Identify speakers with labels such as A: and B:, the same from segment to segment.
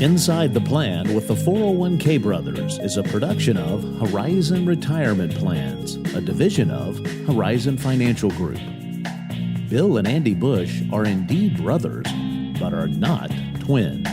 A: Inside the Plan with the 401k Brothers is a production of Horizon Retirement Plans, a division of Horizon Financial Group. Bill and Andy Bush are indeed brothers, but are not twins.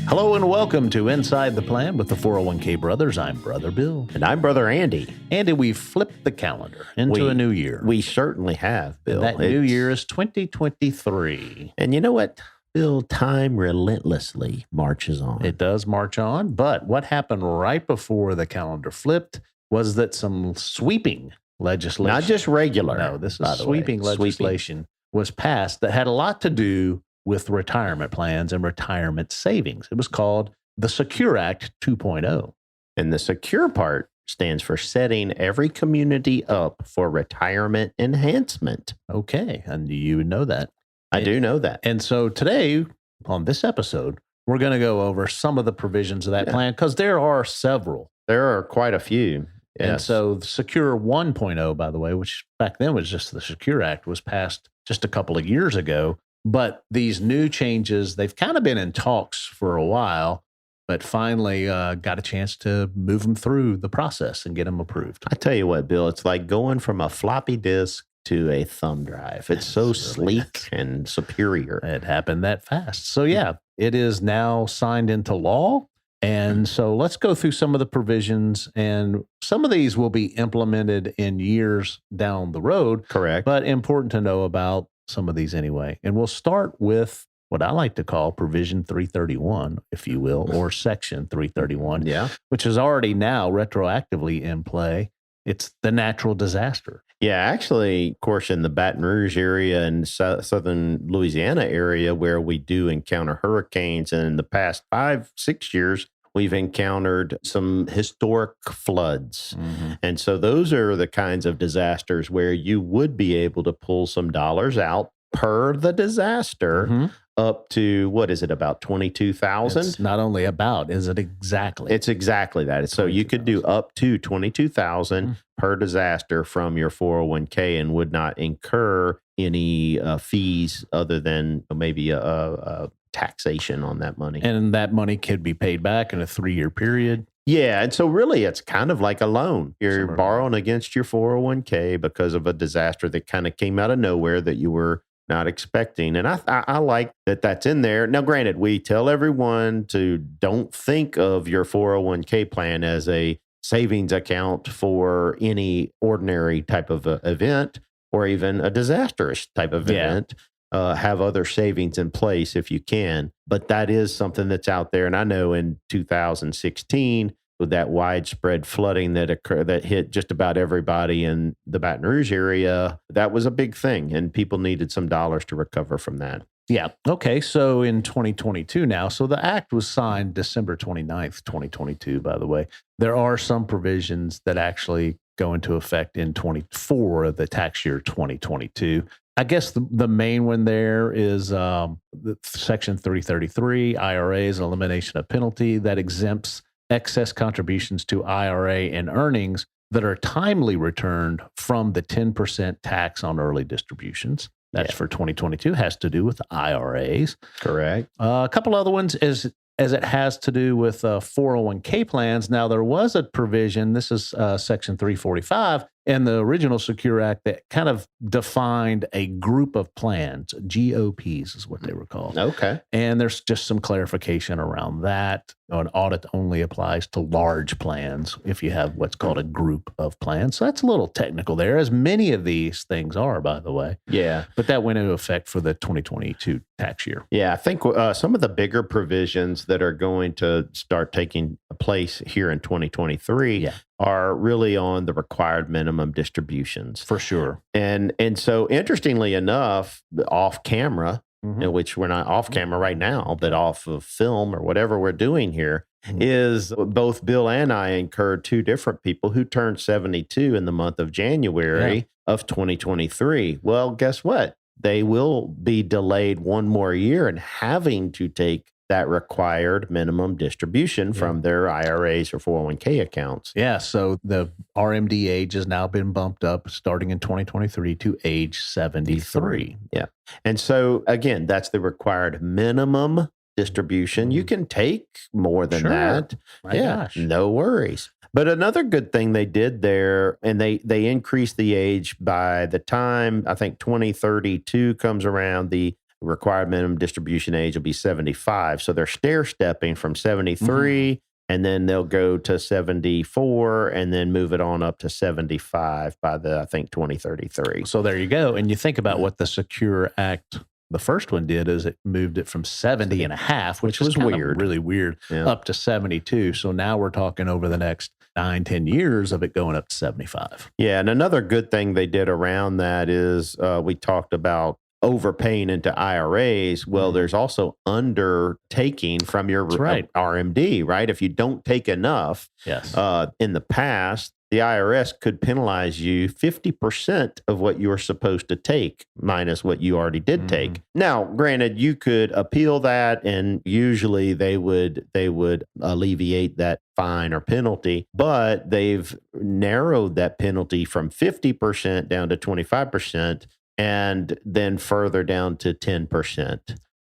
A: Hello and welcome to Inside the Plan with the 401k Brothers. I'm Brother Bill.
B: And I'm Brother Andy.
A: Andy, we've flipped the calendar into a new year.
B: We certainly have, Bill.
A: That new year is 2023.
B: And you know what, Bill? Time relentlessly marches on.
A: It does march on, but what happened right before the calendar flipped was that some sweeping legislation.
B: Not just regular.
A: No, this is sweeping legislation was passed that had a lot to do with retirement plans and retirement savings. It was called the Secure Act 2.0.
B: And the secure part stands for setting every community up for retirement enhancement.
A: Okay, and you know that.
B: I do know that.
A: And so today, on this episode, we're going to go over some of the provisions of that plan because there are several.
B: There are quite a few. Yes.
A: And so the Secure 1.0, by the way, which back then was just the Secure Act, was passed just a couple of years ago. But these new changes, they've kind of been in talks for a while, but finally got a chance to move them through the process and get them approved.
B: I tell you what, Bill, it's like going from a floppy disk to a thumb drive. It's so sleek and superior.
A: It happened that fast. So yeah, it is now signed into law. And so let's go through some of the provisions, and some of these will be implemented in years down the road.
B: Correct.
A: But important to know about some of these anyway. And we'll start with what I like to call Provision 331, if you will, or Section 331, which is already now retroactively in play. It's the natural disaster.
B: Yeah, actually, of course, in the Baton Rouge area and southern Louisiana area where we do encounter hurricanes, and in the past 5-6 years, we've encountered some historic floods. Mm-hmm. And so those are the kinds of disasters where you would be able to pull some dollars out per the disaster up to, what is it, about $22,000?
A: It's not only about, is it exactly?
B: It's exactly that. So you could do up to $22,000 per disaster from your 401k and would not incur any fees other than maybe a taxation on that money.
A: And that money could be paid back in a 3-year period.
B: Yeah. And so really it's kind of like a loan. You're borrowing against your 401k because of a disaster that kind of came out of nowhere that you were not expecting. And I like that that's in there. Now, granted, we tell everyone to don't think of your 401k plan as a savings account for any ordinary type of event or even a disastrous type of event. Have other savings in place if you can. But that is something that's out there. And I know in 2016, with that widespread flooding that hit just about everybody in the Baton Rouge area, that was a big thing. And people needed some dollars to recover from that.
A: Yeah. Okay. So in 2022 now, so the act was signed December 29th, 2022, by the way. There are some provisions that actually go into effect in 24, the tax year 2022. I guess the main one there is the Section 333, IRAs, elimination of penalty, that exempts excess contributions to IRA and earnings that are timely returned from the 10% tax on early distributions. That's for 2022, has to do with IRAs.
B: Correct.
A: A couple other ones as it has to do with 401k plans. Now, there was a provision, this is Section 345, in the original Secure Act that kind of defined a group of plans. GOPs is what they were called.
B: Okay.
A: And there's just some clarification around that. An audit only applies to large plans if you have what's called a group of plans. So that's a little technical there, as many of these things are, by the way.
B: Yeah.
A: But that went into effect for the 2022 tax year.
B: Yeah, I think some of the bigger provisions that are going to start taking place here in 2023 are really on the required minimum distributions.
A: For sure.
B: And so interestingly enough, off camera, which we're not off camera right now, but off of film or whatever we're doing here, is both Bill and I incurred two different people who turned 72 in the month of January of 2023. Well, guess what? They will be delayed one more year and having to take that required minimum distribution from their IRAs or 401k accounts.
A: Yeah. So the RMD age has now been bumped up starting in 2023 to age 73.
B: Yeah. And so again, that's the required minimum distribution. You can take more than that.
A: My gosh.
B: No worries. But another good thing they did there, and they increased the age by the time I think 2032 comes around, the required minimum distribution age will be 75. So they're stair stepping from 73 and then they'll go to 74 and then move it on up to 75 by I think 2033.
A: So there you go. And you think about what the Secure Act, the first one did, is it moved it from 70 and a half, which was weird, really weird, up to 72. So now we're talking over the next 9-10 years of it going up to 75.
B: Yeah. And another good thing they did around that is we talked about overpaying into IRAs. Well, there's also undertaking from your RMD, right? If you don't take enough, in the past, the IRS could penalize you 50% of what you're supposed to take minus what you already did take. Now, granted, you could appeal that and usually they would alleviate that fine or penalty, but they've narrowed that penalty from 50% down to 25% and then further down to 10%.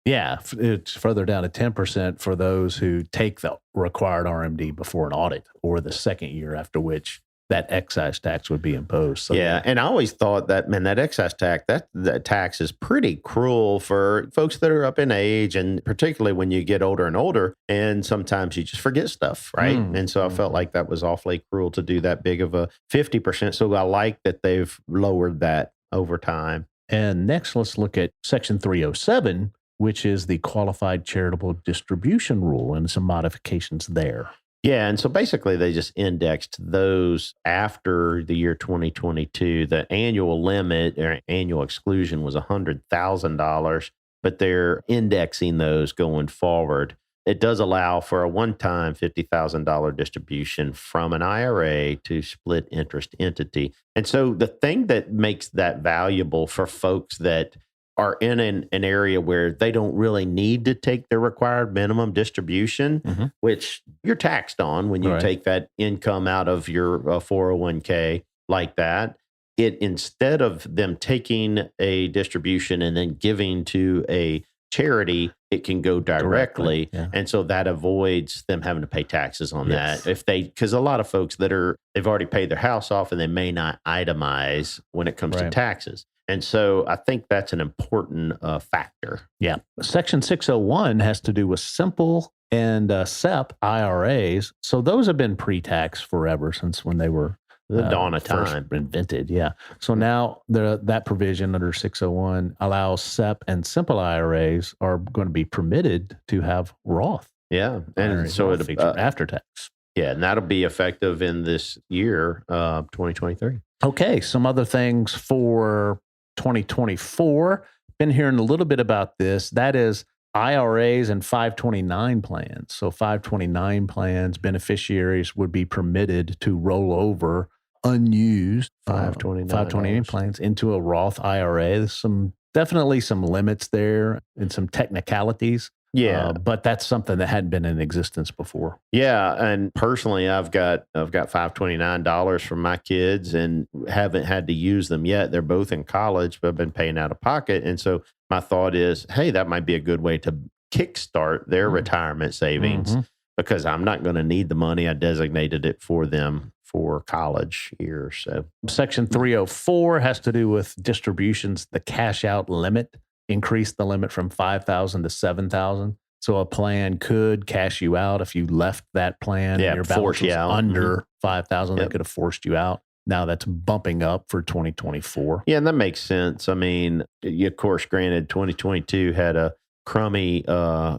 A: Yeah, it's further down to 10% for those who take the required RMD before an audit or the second year after which that excise tax would be imposed. So
B: and I always thought that, man, that excise tax, that tax is pretty cruel for folks that are up in age, and particularly when you get older and older, and sometimes you just forget stuff, right? And so I felt like that was awfully cruel to do that big of a 50%. So I like that they've lowered that over time.
A: And next, let's look at Section 307, which is the Qualified Charitable Distribution Rule and some modifications there.
B: Yeah. And so basically they just indexed those after the year 2022. The annual limit or annual exclusion was $100,000, but they're indexing those going forward. It does allow for a one-time $50,000 distribution from an IRA to split interest entity. And so the thing that makes that valuable for folks that are in an area where they don't really need to take their required minimum distribution, which you're taxed on when you take that income out of your 401k like that. Instead of them taking a distribution and then giving to a charity, it can go directly. And so that avoids them having to pay taxes on that. Because a lot of folks they've already paid their house off and they may not itemize when it comes to taxes. And so I think that's an important factor.
A: Yeah. Section 601 has to do with simple and SEP IRAs. So those have been pre-tax forever since when they were
B: the dawn of time
A: invented. Yeah. So now that provision under 601 allows SEP and simple IRAs are going to be permitted to have Roth.
B: Yeah. And so it'll be
A: after tax.
B: Yeah. And that'll be effective in this year, 2023.
A: Okay. Some other things for 2024. Been hearing a little bit about this. That is IRAs and 529 plans. So 529 plans, beneficiaries would be permitted to roll over unused 529 plans into a Roth IRA. There's definitely some limits there and some technicalities.
B: Yeah.
A: But that's something that hadn't been in existence before.
B: Yeah. And personally, I've got $529 from my kids and haven't had to use them yet. They're both in college, but I've been paying out of pocket. And so my thought is, hey, that might be a good way to kickstart their retirement savings because I'm not going to need the money. I designated it for them for college years. So
A: Section 304 has to do with distributions, the cash out limit. Increase the limit from 5,000 to 7,000. So a plan could cash you out if you left that plan and your balance was under 5,000. They could have forced you out. Now that's bumping up for 2024.
B: Yeah, and that makes sense. I mean, of course, granted, 2022 had a crummy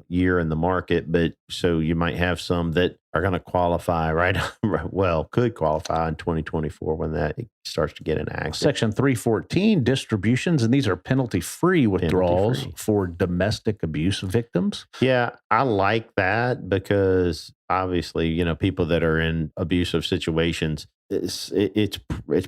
B: year in the market, but so you might have some that are going to qualify could qualify in 2024 when that starts to get enacted.
A: Section 314, distributions, and these are penalty-free withdrawals for domestic abuse victims.
B: Yeah, I like that because obviously, people that are in abusive situations, it's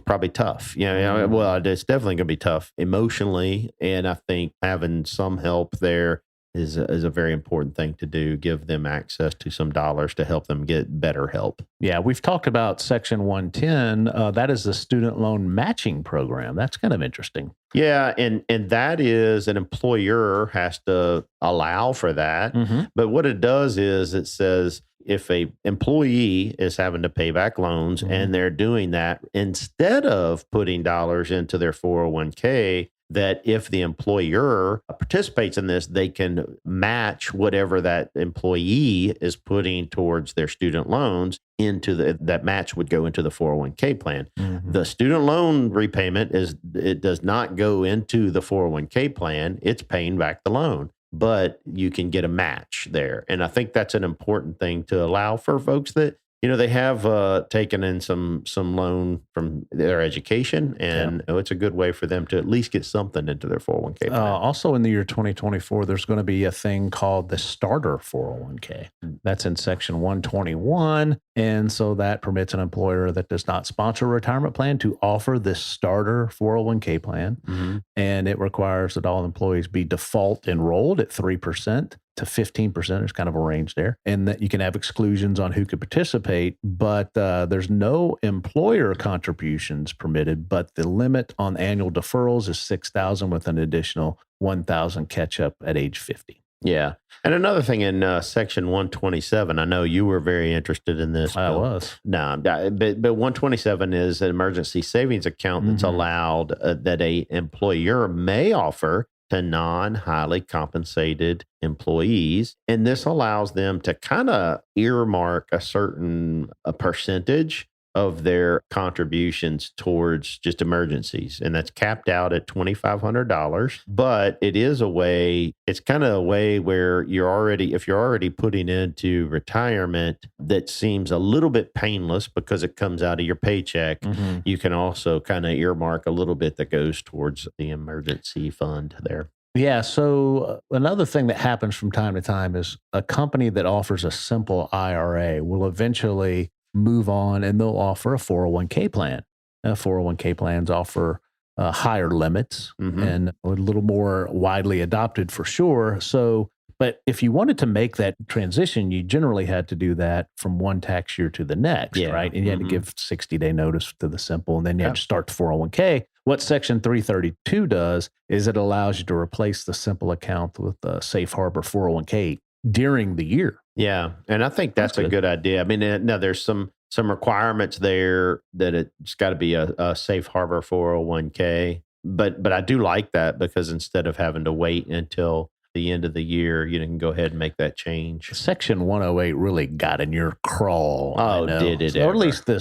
B: probably tough. Well, it's definitely going to be tough emotionally, and I think having some help there is a very important thing to do. Give them access to some dollars to help them get better help.
A: Yeah, we've talked about Section 110. That is the student loan matching program. That's kind of interesting.
B: Yeah, and that is an employer has to allow for that.
A: Mm-hmm.
B: But what it does is it says if a employee is having to pay back loans and they're doing that instead of putting dollars into their 401k, that if the employer participates in this, they can match whatever that employee is putting towards their student loans into that match would go into the 401k plan.
A: Mm-hmm.
B: The student loan repayment it does not go into the 401k plan. It's paying back the loan, but you can get a match there. And I think that's an important thing to allow for folks that, they have taken in some loan from their education, and it's a good way for them to at least get something into their 401k plan.
A: Also in the year 2024, there's going to be a thing called the starter 401k. That's in Section 121. And so that permits an employer that does not sponsor a retirement plan to offer this starter 401k plan.
B: Mm-hmm.
A: And it requires that all employees be default enrolled at 3% to 15%. There's kind of a range there. And that you can have exclusions on who could participate, but there's no employer contributions permitted, but the limit on annual deferrals is $6,000 with an additional $1,000 catch up at age 50.
B: Yeah. And another thing in Section 127, I know you were very interested in this.
A: I was.
B: No, but 127 is an emergency savings account that's allowed that a employer may offer to non-highly compensated employees. And this allows them to kind of earmark a percentage of their contributions towards just emergencies. And that's capped out at $2,500. But it is it's kind of a way where if you're already putting into retirement that seems a little bit painless because it comes out of your paycheck, you can also kind of earmark a little bit that goes towards the emergency fund there.
A: Yeah. So another thing that happens from time to time is a company that offers a simple IRA will eventually move on and they'll offer a 401k plan. 401k plans offer higher limits and a little more widely adopted for sure. So, but if you wanted to make that transition, you generally had to do that from one tax year to the next, right? And you had to give 60-day notice to the simple, and then you had to start the 401k. What Section 332 does is it allows you to replace the simple account with a safe harbor 401k during the year.
B: Yeah. And I think that's a good idea. I mean, now there's some requirements there that it's got to be a safe harbor 401k. But I do like that because instead of having to wait until the end of the year, you can go ahead and make that change.
A: Section 108 really got in your crawl.
B: Oh, did it?
A: Or at least the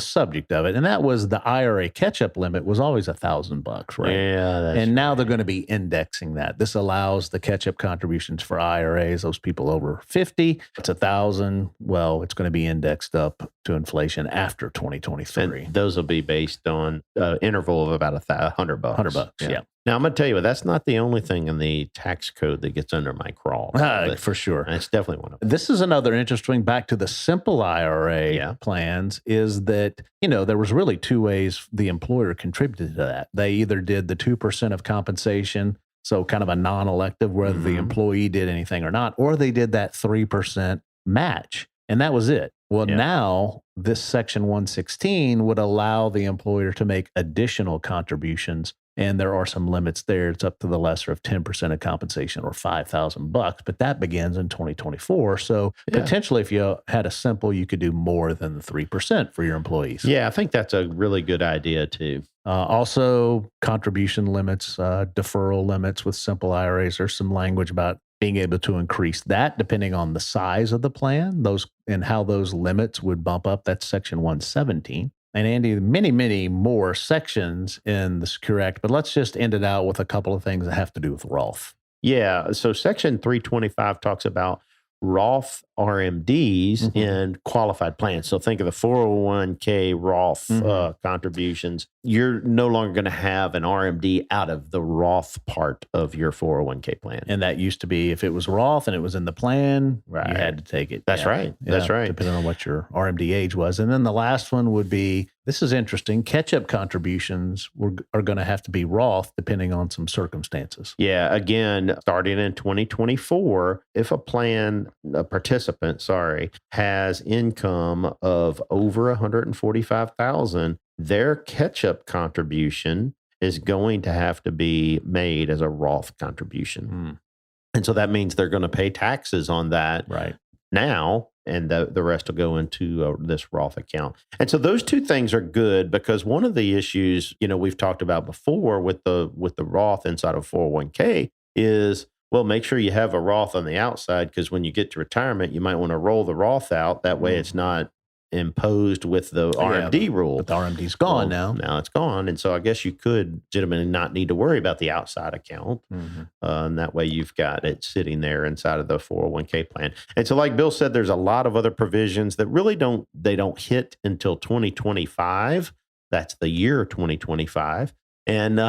A: subject of it, and that was the IRA catch-up limit was always $1,000, right?
B: Yeah,
A: and now they're going to be indexing that. This allows the catch-up contributions for IRAs, those people over 50. It's $1,000. Well, it's going to be indexed up to inflation after 2023.
B: And those will be based on an interval of about $100.
A: $100, yeah.
B: Now, I'm going to tell you, that's not the only thing in the tax code that gets under my crawl.
A: For sure.
B: And it's definitely one of them.
A: This is another interesting, back to the simple IRA plans, is that, there was really two ways the employer contributed to that. They either did the 2% of compensation, so kind of a non-elective, whether the employee did anything or not, or they did that 3% match. And that was it. Well, now this Section 116 would allow the employer to make additional contributions. And there are some limits there. It's up to the lesser of 10% of compensation or $5,000, but that begins in 2024. So potentially if you had a simple, you could do more than the 3% for your employees.
B: Yeah, I think that's a really good idea too.
A: Also contribution limits, deferral limits with simple IRAs. There's some language about being able to increase that depending on the size of the plan, and how those limits would bump up. That's Section 117. And Andy, many, many more sections in the Secure Act, but let's just end it out with a couple of things that have to do with Roth.
B: Yeah. So Section 325 talks about Roth RMDs in qualified plans. So think of the 401k Roth contributions. You're no longer going to have an RMD out of the Roth part of your 401k plan.
A: And that used to be, if it was Roth and it was in the plan, you had to take it.
B: That's right. That's right.
A: Depending on what your RMD age was. And then the last one would be This is interesting. Catch-up contributions are going to have to be Roth depending on some circumstances.
B: Yeah. Again, starting in 2024, if a participant, has income of over 145,000, their catch-up contribution is going to have to be made as a Roth contribution. And so that means they're going to pay taxes on that now, and the rest will go into this Roth account. And so those two things are good, because one of the issues, we've talked about before with the Roth inside of 401k is, well, make sure you have a Roth on the outside, because when you get to retirement, you might want to roll the Roth out. That way it's not imposed with the RMD rule.
A: But the RMD's gone now.
B: Now it's gone. And so I guess you could legitimately not need to worry about the outside account. And that way you've got it sitting there inside of the 401k plan. And so like Bill said, there's a lot of other provisions that really don't hit until 2025. That's the year 2025. And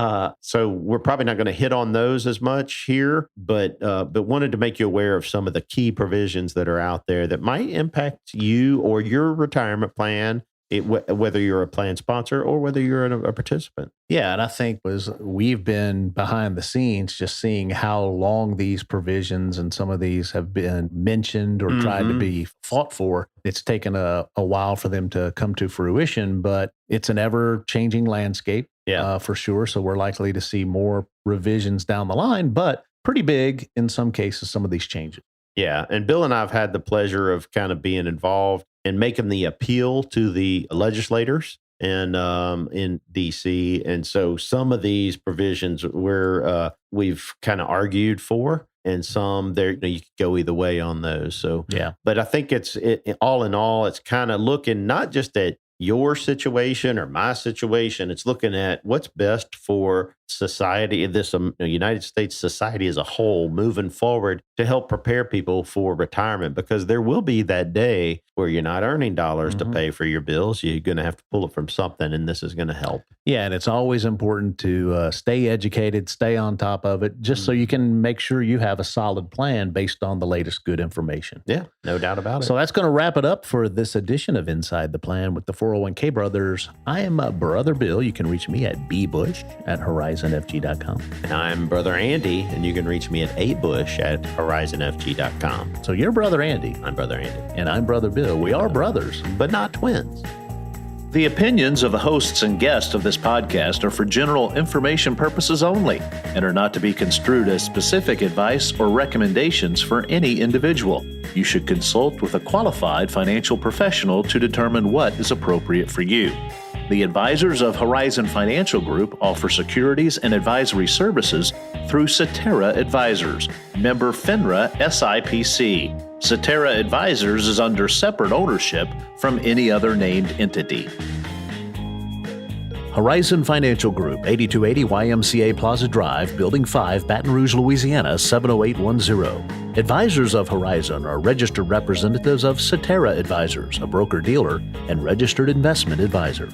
B: so we're probably not going to hit on those as much here, but wanted to make you aware of some of the key provisions that are out there that might impact you or your retirement plan, whether you're a plan sponsor or whether you're a participant.
A: Yeah, and I think we've been behind the scenes just seeing how long these provisions and some of these have been mentioned or tried to be fought for. It's taken a while for them to come to fruition, but it's an ever-changing landscape. For sure. So we're likely to see more revisions down the line, but pretty big in some cases, some of these changes.
B: Yeah. And Bill and I have had the pleasure of kind of being involved in making the appeal to the legislators and in DC. And so some of these provisions we've kind of argued for, and some there you could go either way on those. So but I think all in all, it's kind of looking not just at your situation or my situation. It's looking at what's best for society, this United States society as a whole, moving forward to help prepare people for retirement, because there will be that day where you're not earning dollars to pay for your bills. You're going to have to pull it from something, and this is going to help.
A: Yeah, and it's always important to stay educated, stay on top of it, just so you can make sure you have a solid plan based on the latest good information.
B: Yeah, no doubt about it.
A: So that's going to wrap it up for this edition of Inside the Plan with the 401k Brothers. I am Brother Bill. You can reach me at bbush@horizonfg.com.
B: And I'm Brother Andy, and you can reach me at abush@horizonfg.com.
A: So you're Brother Andy.
B: I'm Brother Andy.
A: And I'm Brother Bill. We are brothers,
B: but not twins.
C: The opinions of the hosts and guests of this podcast are for general information purposes only and are not to be construed as specific advice or recommendations for any individual. You should consult with a qualified financial professional to determine what is appropriate for you. The advisors of Horizon Financial Group offer securities and advisory services through Cetera Advisors, member FINRA SIPC. Cetera Advisors is under separate ownership from any other named entity. Horizon Financial Group, 8280 YMCA Plaza Drive, Building 5, Baton Rouge, Louisiana, 70810. Advisors of Horizon are registered representatives of Cetera Advisors, a broker-dealer and registered investment advisor.